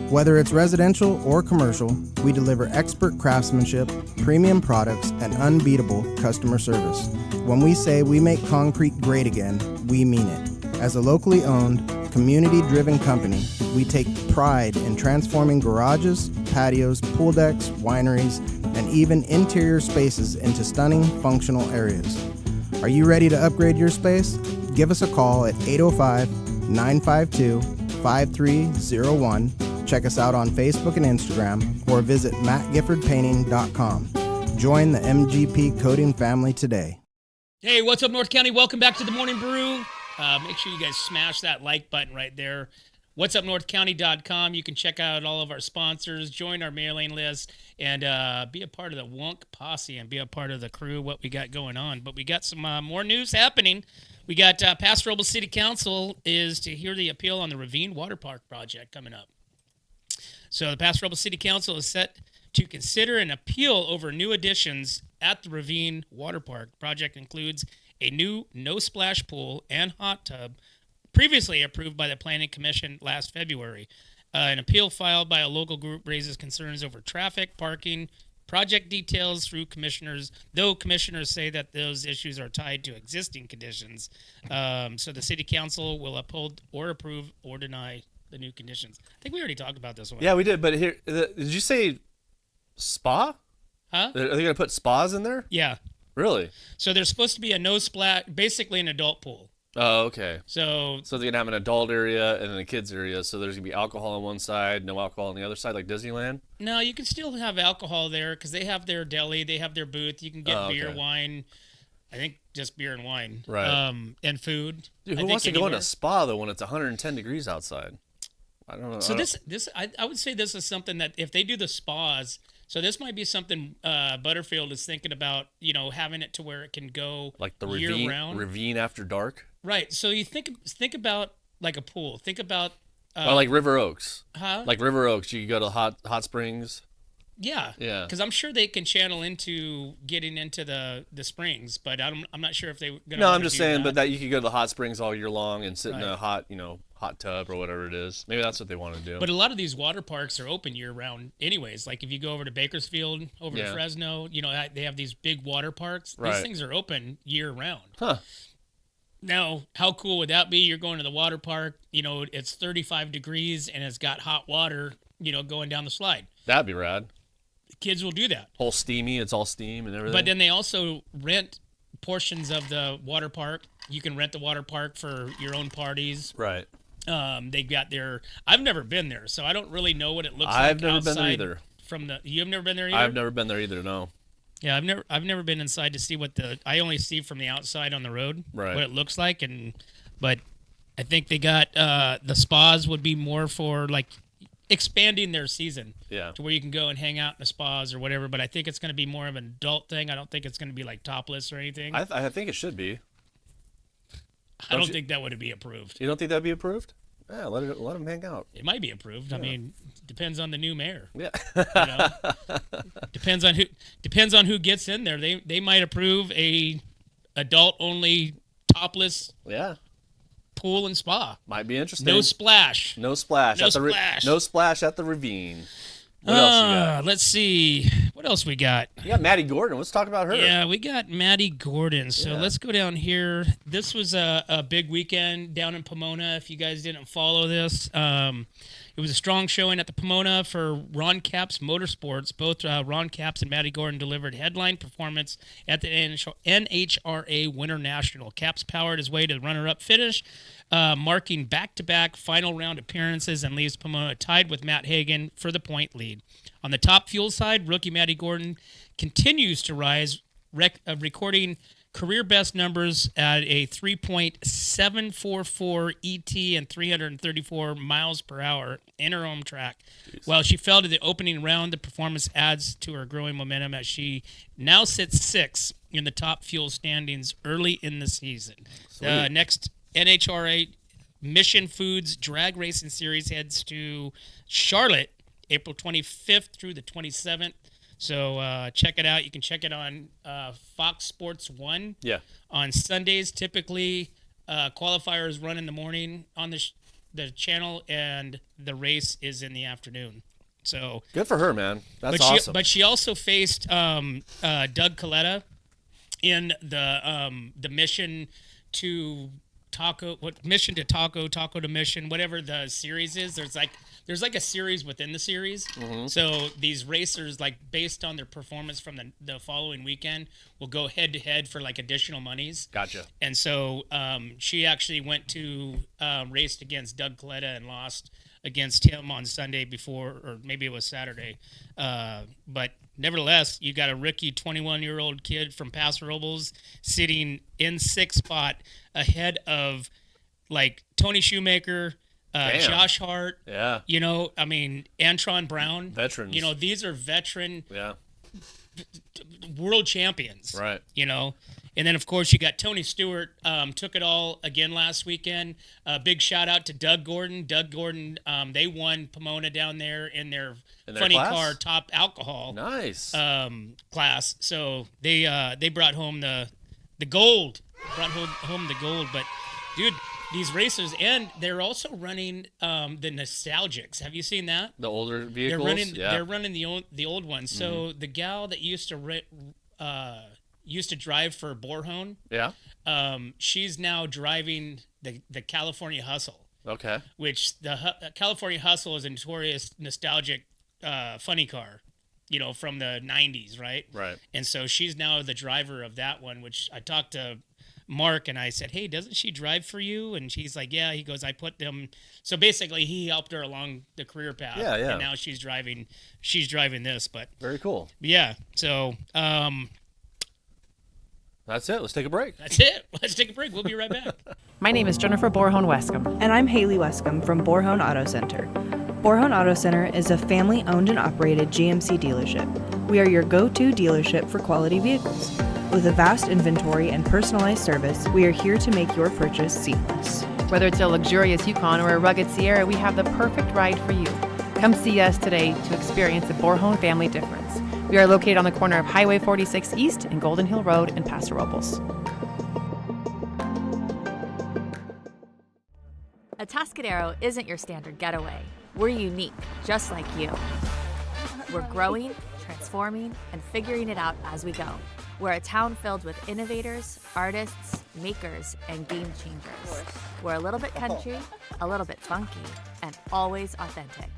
Whether it's residential or commercial, we deliver expert craftsmanship, premium products, and unbeatable customer service. When we say we make concrete great again, we mean it. As a locally owned, community-driven company, we take pride in transforming garages, patios, pool decks, wineries, and even interior spaces into stunning, functional areas. Are you ready to upgrade your space? Give us a call at 805-952-5301. Check us out on Facebook and Instagram, or visit mattgiffordpainting.com. Join the MGP Coating family today. Hey, what's up, North County? Welcome back to the Morning Brew. Make sure you guys smash that like button right there. What'sUpNorthCounty.com. You can check out all of our sponsors, join our mailing list, and be a part of the Wonk Posse and be a part of the crew, what we got going on. But we got some more news happening. We got Paso Robles City Council is to hear the appeal on the Ravine Water Park project coming up. So the Paso Robles City Council is set to consider an appeal over new additions at the Ravine Water Park. The project includes a new no-splash pool and hot tub previously approved by the Planning Commission last February. An appeal filed by a local group raises concerns over traffic, parking, project details through commissioners, though commissioners say that those issues are tied to existing conditions. So the city council will uphold or approve or deny the new conditions. I think we already talked about this one. Yeah, we did, but here, did you say spa? Huh? Are they going to put spas in there? Yeah. Really? So there's supposed to be a no splash, basically an adult pool. Oh, okay. So they're going to have an adult area and then a kids area. So there's going to be alcohol on one side, no alcohol on the other side, like Disneyland? No, you can still have alcohol there because they have their deli, they have their booth. You can get beer, wine. I think just beer and wine. Right. And food. Dude, who wants to go in a spa, though, when it's 110 degrees outside? I don't know. So I would say this is something that if they do the spas, so this might be something Butterfield is thinking about, having it to where it can go like the year-round. Ravine after dark? Right. So you think about like a pool. Think about like River Oaks. Huh? Like River Oaks, you go to hot springs. Yeah. Because I'm sure they can channel into getting into the springs, but I'm not sure if they. No, I'm just saying, but that you could go to the hot springs all year long and sit in a hot tub or whatever it is. Maybe that's what they want to do. But a lot of these water parks are open year round, anyways. Like if you go over to Bakersfield, over to Fresno, they have these big water parks. These things are open year round. Huh. Now, how cool would that be? You're going to the water park, it's 35 degrees and it's got hot water, going down the slide. That'd be rad. Kids will do that. Whole steamy, it's all steam and everything. But then they also rent portions of the water park. You can rent the water park for your own parties. Right. They've got I've never been there, so I don't really know what it looks like. I've never been there either. You've never been there either? I've never been there either, no. Yeah, I've never been inside to see I only see from the outside on the road what it looks like, but I think they got the spas would be more for like expanding their season to where you can go and hang out in the spas or whatever. But I think it's going to be more of an adult thing. I don't think it's going to be like topless or anything. I think it should be. I don't think that would be approved. You don't think that'd be approved? Yeah, let them hang out. It might be approved. Yeah. I mean, depends on the new mayor. Yeah. Depends on who gets in there. They might approve a adult only topless pool and spa. Might be interesting. No splash. No splash. No splash at the ravine. What else you got? Let's see. What else we got? We got Maddie Gordon. Let's talk about her. Yeah, we got Maddie Gordon. So let's go down here. This was a big weekend down in Pomona. If you guys didn't follow this, it was a strong showing at the Pomona for Ron Capps Motorsports. Both Ron Capps and Maddie Gordon delivered headline performance at the NHRA Winter National. Capps powered his way to the runner-up finish, marking back-to-back final round appearances and leaves Pomona tied with Matt Hagan for the point lead. On the top fuel side, rookie Maddie Gordon continues to rise, recording career best numbers at a 3.744 ET and 334 miles per hour in her home track. Jeez. While she fell to the opening round, the performance adds to her growing momentum as she now sits 6th in the top fuel standings early in the season. The next NHRA Mission Foods Drag Racing Series heads to Charlotte April 25th through the 27th. So check it out. You can check it on Fox Sports 1. Yeah. On Sundays, typically, qualifiers run in the morning on the channel, and the race is in the afternoon. So good for her, man. That's awesome. But she also faced Doug Coletta in the Mission to Taco, Taco to Mission, whatever the series is. There's like a series within the series. Mm-hmm. So these racers, like based on their performance from the following weekend, will go head to head for like additional monies. Gotcha. And so she actually went to raced against Doug Coletta and lost against him on Sunday before, or maybe it was Saturday. But nevertheless, you got a rookie 21-year-old kid from Paso Robles sitting in 6th spot ahead of like Tony Shoemaker, Josh Hart, Antron Brown. Veterans. These are veteran world champions. Right. And then, of course, you got Tony Stewart, took it all again last weekend. Big shout out to Doug Gordon. Doug Gordon, they won Pomona down there in their funny class? Car top alcohol class. So they brought home the gold. Brought home the gold. But, dude, these racers, and they're also running the nostalgics. Have you seen that? The older vehicles? They're running the old ones. Mm-hmm. So the gal that used to drive for Borhone. Yeah. She's now driving the California Hustle. Okay. Which the California Hustle is a notorious nostalgic funny car, from the 90s, right? Right. And so she's now the driver of that one, which I talked to Mark and I said, hey, doesn't she drive for you? And she's like, yeah. He goes, I put them. So basically he helped her along the career path. Yeah, yeah. And now she's driving this, but. Very cool. Yeah. So, that's it. Let's take a break. That's it. Let's take a break. We'll be right back. My name is Jennifer Borhone Wescombe. And I'm Haley Wescombe from Borhone Auto Center. Borhone Auto Center is a family-owned and operated GMC dealership. We are your go-to dealership for quality vehicles. With a vast inventory and personalized service, we are here to make your purchase seamless. Whether it's a luxurious Yukon or a rugged Sierra, we have the perfect ride for you. Come see us today to experience the Borjon family difference. We are located on the corner of Highway 46 East and Golden Hill Road in Paso Robles. Atascadero isn't your standard getaway. We're unique, just like you. We're growing, transforming, and figuring it out as we go. We're a town filled with innovators, artists, makers, and game changers. We're a little bit country, a little bit funky, and always authentic.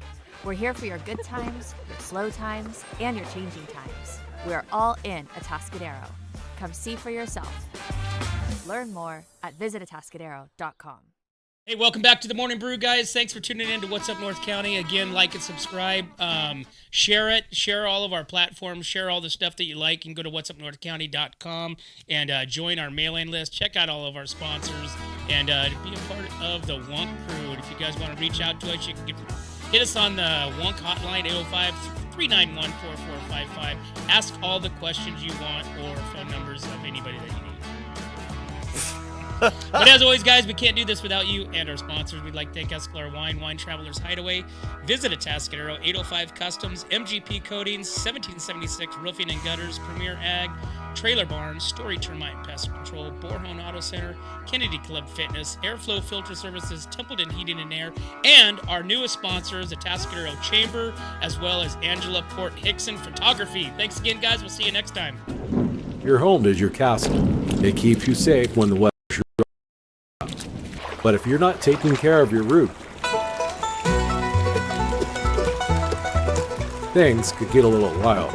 We're here for your good times, your slow times, and your changing times. We're all in Atascadero. Come see for yourself. Learn more at visitatascadero.com. Hey, welcome back to the Morning Brew, guys. Thanks for tuning in to What's Up North County. Again, like and subscribe. Share it. Share all of our platforms. Share all the stuff that you like. You can go to whatsupnorthcounty.com and join our mailing list. Check out all of our sponsors and be a part of the Wonk Crew. And if you guys want to reach out to us, you can hit us on the Wonk hotline, 805-391-4455. Ask all the questions you want or phone numbers of anybody that you need. But as always, guys, we can't do this without you and our sponsors. We'd like to thank Escalar Wine Travelers Hideaway, Visit Atascadero, 805 Customs, MGP Coatings, 1776 Roofing and Gutters, Premier Ag, Trailer Barn, Story Termite and Pest Control, Borjon Auto Center, Kennedy Club Fitness, Airflow Filter Services, Templeton Heating and Air, and our newest sponsors, Atascadero Chamber, as well as Angela Port Hickson Photography. Thanks again, guys. We'll see you next time. Your home is your castle. It keeps you safe when the weather. But if you're not taking care of your roof, things could get a little wild.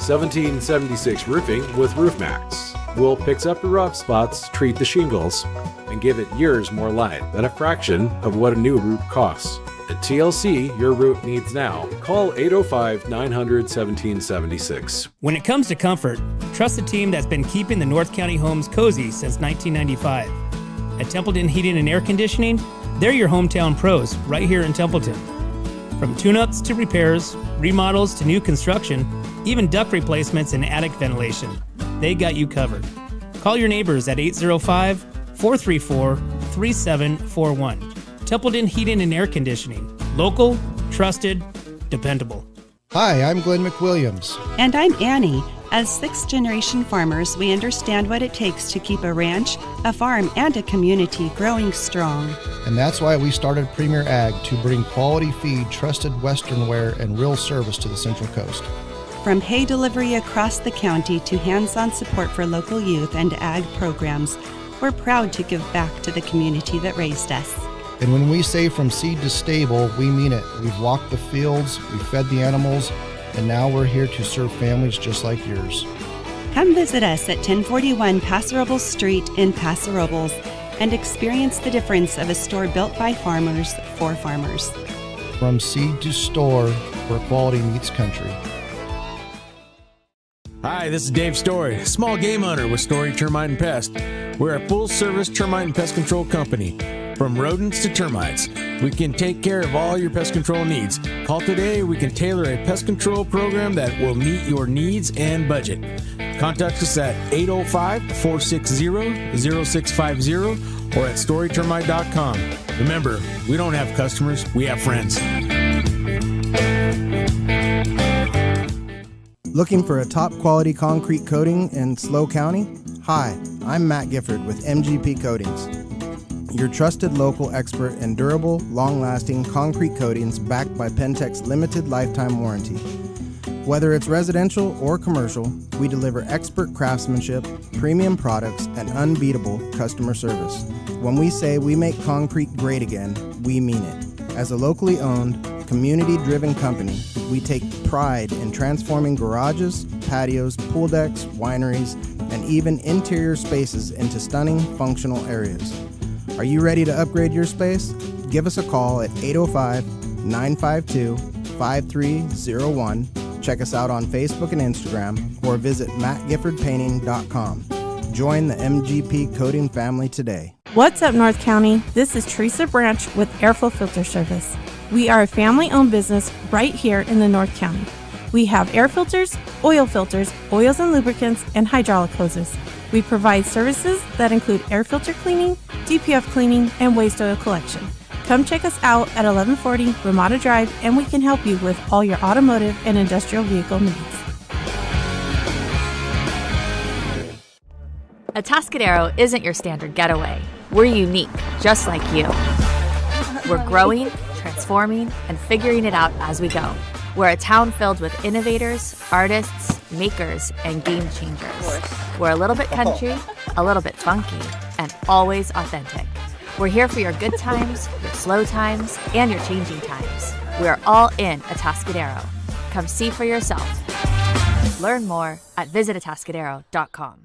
1776 Roofing with RoofMax will fix up the rough spots, treat the shingles, and give it years more life at a fraction of what a new roof costs. At TLC, your roof needs now. Call 805-900-1776. When it comes to comfort, trust the team that's been keeping the North County homes cozy since 1995. At Templeton Heating and Air Conditioning, they're your hometown pros right here in Templeton. From tune-ups to repairs, remodels to new construction, even duct replacements and attic ventilation, they got you covered. Call your neighbors at 805-434-3741. Templeton Heating and Air Conditioning. Local, trusted, dependable. Hi, I'm Glenn McWilliams. And I'm Annie. As sixth-generation farmers, we understand what it takes to keep a ranch, a farm, and a community growing strong. And that's why we started Premier Ag to bring quality feed, trusted Western wear, and real service to the Central Coast. From hay delivery across the county to hands-on support for local youth and ag programs, we're proud to give back to the community that raised us. And when we say from seed to stable, we mean it. We've walked the fields, we've fed the animals, and now we're here to serve families just like yours. Come visit us at 1041 Paso Robles Street in Paso Robles and experience the difference of a store built by farmers for farmers. From seed to store, where quality meets country. Hi, this is Dave Story, small game hunter with Story Termite and Pest. We're a full-service termite and pest control company. From rodents to termites, we can take care of all your pest control needs. Call today, we can tailor a pest control program that will meet your needs and budget. Contact us at 805-460-0650 or at storytermite.com. Remember, we don't have customers, we have friends. Looking for a top quality concrete coating in SLO County? Hi, I'm Matt Gifford with MGP Coatings, your trusted local expert in durable, long-lasting concrete coatings backed by Pentec's limited lifetime warranty. Whether it's residential or commercial, we deliver expert craftsmanship, premium products, and unbeatable customer service. When we say we make concrete great again, we mean it. As a locally owned, community-driven company, we take pride in transforming garages, patios, pool decks, wineries, and even interior spaces into stunning, functional areas. Are you ready to upgrade your space? Give us a call at 805-952-5301. Check us out on Facebook and Instagram, or visit mattgiffordpainting.com. Join the MGP Coating family today. What's up, North County? This is Teresa Branch with Airflow Filter Service. We are a family-owned business right here in the North County. We have air filters, oils and lubricants, and hydraulic hoses. We provide services that include air filter cleaning, DPF cleaning, and waste oil collection. Come check us out at 1140 Ramada Drive, and we can help you with all your automotive and industrial vehicle needs. Atascadero isn't your standard getaway. We're unique, just like you. We're growing, transforming, and figuring it out as we go. We're a town filled with innovators, artists, makers, and game changers. We're a little bit country, a little bit funky, and always authentic. We're here for your good times, your slow times, and your changing times. We are all in Atascadero. Come see for yourself. Learn more at visitatascadero.com.